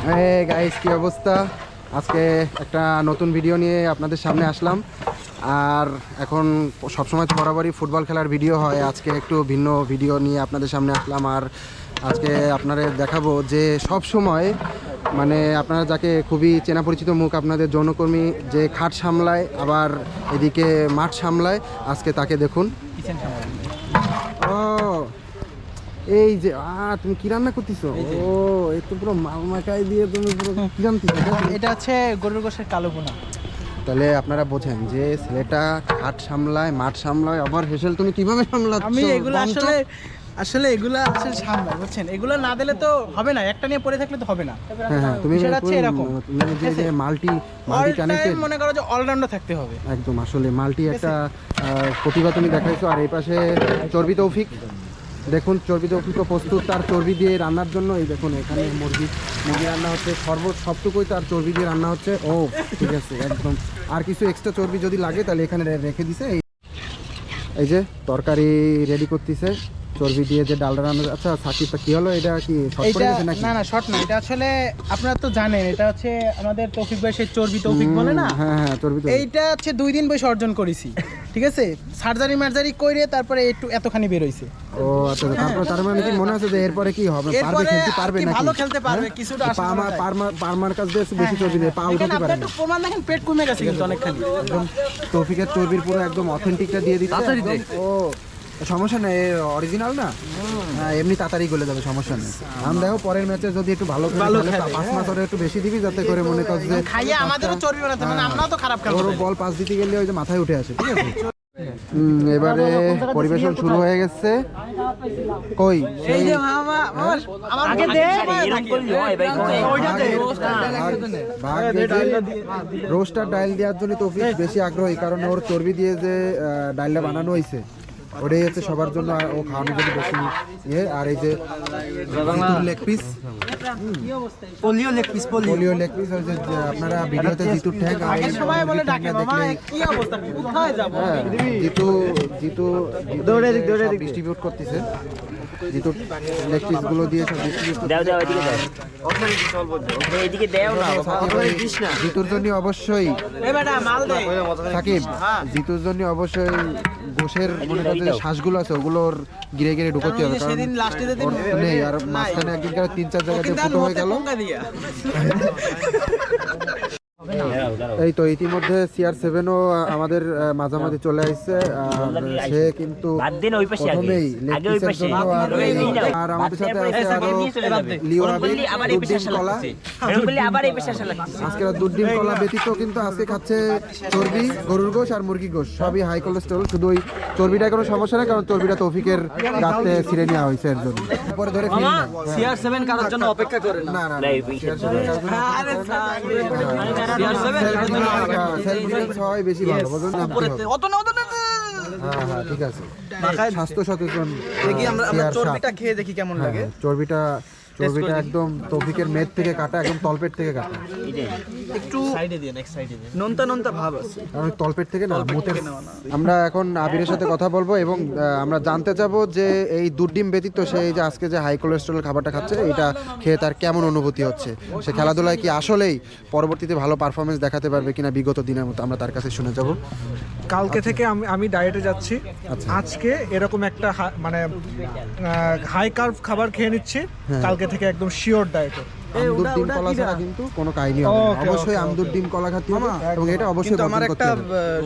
হ্যাঁ গাইস, কি অবস্থা? আজকে একটা নতুন ভিডিও নিয়ে আপনাদের সামনে আসলাম। আর এখন সবসময় বরাবরই ফুটবল খেলার ভিডিও হয়, আজকে একটু ভিন্ন ভিডিও নিয়ে আপনাদের সামনে আসলাম। আর আজকে আপনাদের দেখাবো যে সব সময় মানে আপনারা যাকে খুবই চেনা পরিচিত মুখ, আপনাদের যৌনকর্মী যে খাট সামলায় আবার এদিকে মাঠ সামলায়, আজকে তাকে দেখুন। ও এই যে তুমি কি রান্না করতেছো? ও একটু পুরো মাল মাখাই দিয়ে তুমি পুরো কি রান্নতেছো? এটা হচ্ছে গরুর গোশের কালো ভুনা। তাহলে আপনারা বোঝেন যে ছেলেটা খাট সামলায়, মাঠ সামলায়, আবার হেসেল তুমি কিভাবে সামলাচ্ছ? আমি এগুলো আসলে এগুলো আসলে সামলাই, বুঝছেন? এগুলো না দিলে তো হবে না, একটা নিয়ে পড়ে থাকলে তো হবে না। হ্যাঁ, তুমি এরকম তুমি যে মাল্টি কানেক্টেড, মনে করো যে অলরাউন্ডার থাকতে হবে একদম। আসলে মাল্টি একটা প্রতিভা তুমি দেখাইছো। আর এই পাশে চর্বি তৌফিক, দেখুন চর্বি তৌফিক প্রস্তুত তার চর্বি দিয়ে রান্নার জন্য। এই দেখুন এখানে মুরগি রান্না হচ্ছে, সবটুকুই তার চর্বি দিয়ে রান্না হচ্ছে। ও ঠিক আছে, একদম। আর কিছু এক্সট্রা চর্বি যদি লাগে তাহলে এখানে রেখে দিছে। এই যে তরকারি রেডি করতেছে চর্বি দিয়ে, যে ডালটা রান্না। আচ্ছা সাকিব, কি হলো এটা? কি শর্ট করে গেছে নাকি? না শর্ট না, এটা আসলে আপনারা তো জানেন এটা হচ্ছে আমাদের তৌফিক ভাই, সেই চর্বি তৌফিক বলে না? হ্যাঁ চর্বি। এইটা হচ্ছে 2 দিন বয়সে অর্জন করেছি, ঠিক আছে? সার্জারি করে তারপরে একটু এতখানি বের হইছে। ও আচ্ছা, তারপর তার মানে কি মনে হচ্ছে যে এরপরে কি হবে? পারবে নাকি? ভালো খেলতে পারবে, কিছুটা আশা করা যায়। পারমার কাছ দিয়ে বেশি চর্বি দিয়ে পা উঠাতে পারে না। একটু প্রমাণ দেখেন, পেট কমে গেছে কিন্তু অনেকখানি। একদম তৌফিকের চর্বির পুরো একদম অথেন্টিকটা দিয়ে দিচ্ছে। ও সমস্যা নেই, অরিজিনাল না, এমনি তাড়াতাড়ি গলে যাবে, সমস্যা নেই। আমি দেখো পরের ম্যাচে যদি একটু ভালো করে 5 মাস ধরে একটু বেশি দিবি, যাতে করে মনে কর যে খাইয়ে আমাদেরও চর্বি বানাতে, মানে আমরাও তো খারাপ খেলবো। ওর বল পাস দিতে গেলে ওই যে মাথায় উঠে আসে, ঠিক আছে? এবারে পরিবেশন শুরু হয়ে গেছে। কই এই যে মামা আমার আগে দে, এরকম করলি হয় ভাই। রোস্টার ডাইল দেওয়ার জন্য তৌফিক বেশি আগ্রহী, কারণ ওর চর্বি দিয়ে যে ডাইলটা বানানো হয়েছে ওটাই হচ্ছে সবার জন্য, ও খাওয়ানোর জন্য বেশি ইয়ে। আর এই যে leg piece, polio leg piece হচ্ছে আপনারা ভিডিওতে জিতুর ঠ্যাং সবাই বলে ডাকে, মামা কি অবস্থা, কোথায় যাব? জিতু দৌড়ে ডিস্ট্রিবিউট করতেছে। জিতুর লেগ পিস গুলো দিয়ে সব ডিস্ট্রিবিউট দাও এদিকে দাও না, জিতুর জন্য অবশ্যই এই বেটা মাল দে সাকিব, জিতুর জন্য অবশ্যই গোশের মনে করছে যে শ্বাসগুলো আছে ওগুলোর গিরে ঢুকতে হবে, কারণ সেদিন লাস্টে যেতে নেই। আর মাঝখানে একদিন 3-4 জায়গাতে ফুটো হয়ে গেল। এই তো ইতিমধ্যে CR7ও আমাদের মাঝামাঝি চলে আসছে। সে কিন্তু প্রথমেই লেগ পিসের জন্য। আর আমাদের সাথে আছে আরো লিও আবির, দুধ কলা। আজকে দুধ ডিম কলা ব্যতীত কিন্তু আজকে খাচ্ছে চর্বি, গরুর গোশ আর মুরগি গোশ, সবই হাই কোলেস্টেরল। শুধু ওই চর্বিটা কোনো সমস্যা নেই, কারণ চর্বিটা তৌফিকের গাতে ছিঁড়ে নেওয়া হয়েছে এর জন্য। পরে ধরে ফিরি না, CR7 কারোর জন্য অপেক্ষা করে না। না বেশি ভালো, হ্যাঁ ঠিক আছে। স্বাস্থ্য সচেতন দেখি আমরা চর্বিটা খেয়ে দেখি কেমন লাগে। চর্বিটা একদম তৌফিকের মেদ থেকে কাটা, একদম তলপেট থেকে কাটা। একটু সাইডে দিয়ে, নেক্সট সাইডে দিয়ে নোনতা ভাব আছে, কারণ তলপেট থেকে না, মুতের। আমরা এখন আবিরের সাথে কথা বলবো এবং আমরা জানতে চাবো যে এই দুধ ডিম ব্যতীত সে এই যে আজকে যে হাই কোলেস্টেরল খাবারটা খাচ্ছে, এটা খেয়ে তার কেমন অনুভূতি হচ্ছে, সে খেলাধুলায় কি আসলেই পরবর্তীতে ভালো পারফরমেন্স দেখাতে পারবে কিনা বিগত দিনের মতো, আমরা তার কাছে শুনে যাব। কালকে থেকে আমি ডায়েটে যাচ্ছি। আজকে এরকম একটা মানে হাই কার্ব খাবার খেয়ে নিচ্ছি, কালকে থেকে একদম শিওর ডায়েটে। আমদুর ডিম কলা ছাড়া কিন্তু কোনো কাহিনী হবে না। অবশ্যই আমদুর ডিম কলা খেতে হবে এবং এটা অবশ্যই আমার একটা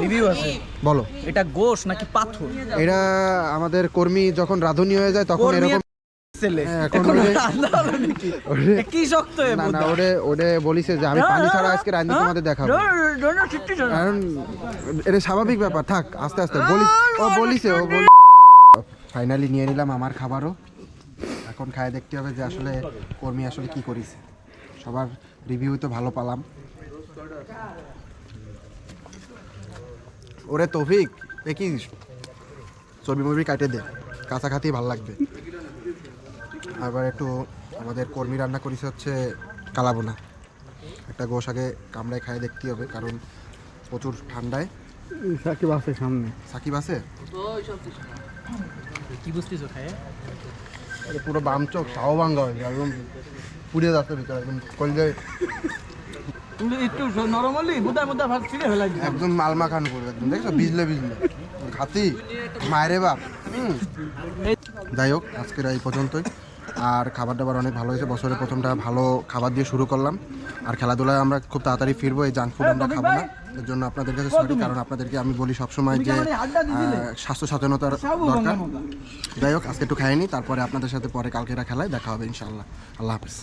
রিভিউ আছে। বলো, এটা গোশ নাকি পাথর? এটা আমাদের কর্মী যখন রাঁধুনি হয়ে যায় তখন এরকম কি শক্ত না ওরে বলিছে যে আমি পানি ছাড়া আজকে রান্না তোমাদের দেখাবো, কারণ এটা স্বাভাবিক ব্যাপার। থাক আস্তে আস্তে বলিছে। ফাইনালি নিয়ে নিলাম আমার খাবারও। এখন খায় দেখতে হবে যে আসলে কর্মী আসলে কি করেছে। সবার রিভিউ তো ভালো পেলাম। ওরে তৌফিক, কি চর্বি কাটে দে, কাঁচা খাতেই ভালো লাগবে। আবার একটু আমাদের কর্মী রান্না করেছে হচ্ছে কালাবোনা। একটা গোশ আগে কামড়ায় খায় দেখতে হবে, কারণ প্রচুর ঠান্ডায়। সাকিব আছে সামনে, সাকিব আছে কি বুঝতেছো খায়? পুরো বাম চোখ সাও ভাঙ্গা হয়েছে একদম পুড়ে যাচ্ছে ভিতরে একদম কলজায় তুমি একটু নরম হলি বুদা বুদা ভাত ছিঁড়ে ফেলাই একদম মালমা খান করবে একদম দেখছো বিজলে বিজলে খাতি মায়েরে বাপ যাই হোক আজকের এই পর্যন্তই। আর খাবার দাবার অনেক ভালো হয়েছে, বছরের প্রথমটা ভালো খাবার দিয়ে শুরু করলাম। আর খেলাধুলায় আমরা খুব তাড়াতাড়ি ফিরবো, এই জাঙ্ক ফুড আমরা খাবো না, এর জন্য আপনাদের কাছে সরি, কারণ আপনাদেরকে আমি বলি সবসময় যে স্বাস্থ্য সচেতনতার দরকার। যাই হোক আজকে একটু খাইনি, তারপরে আপনাদের সাথে পরে কালকেরা খেলায় দেখা হবে ইনশাআল্লাহ। আল্লাহ হাফিজ।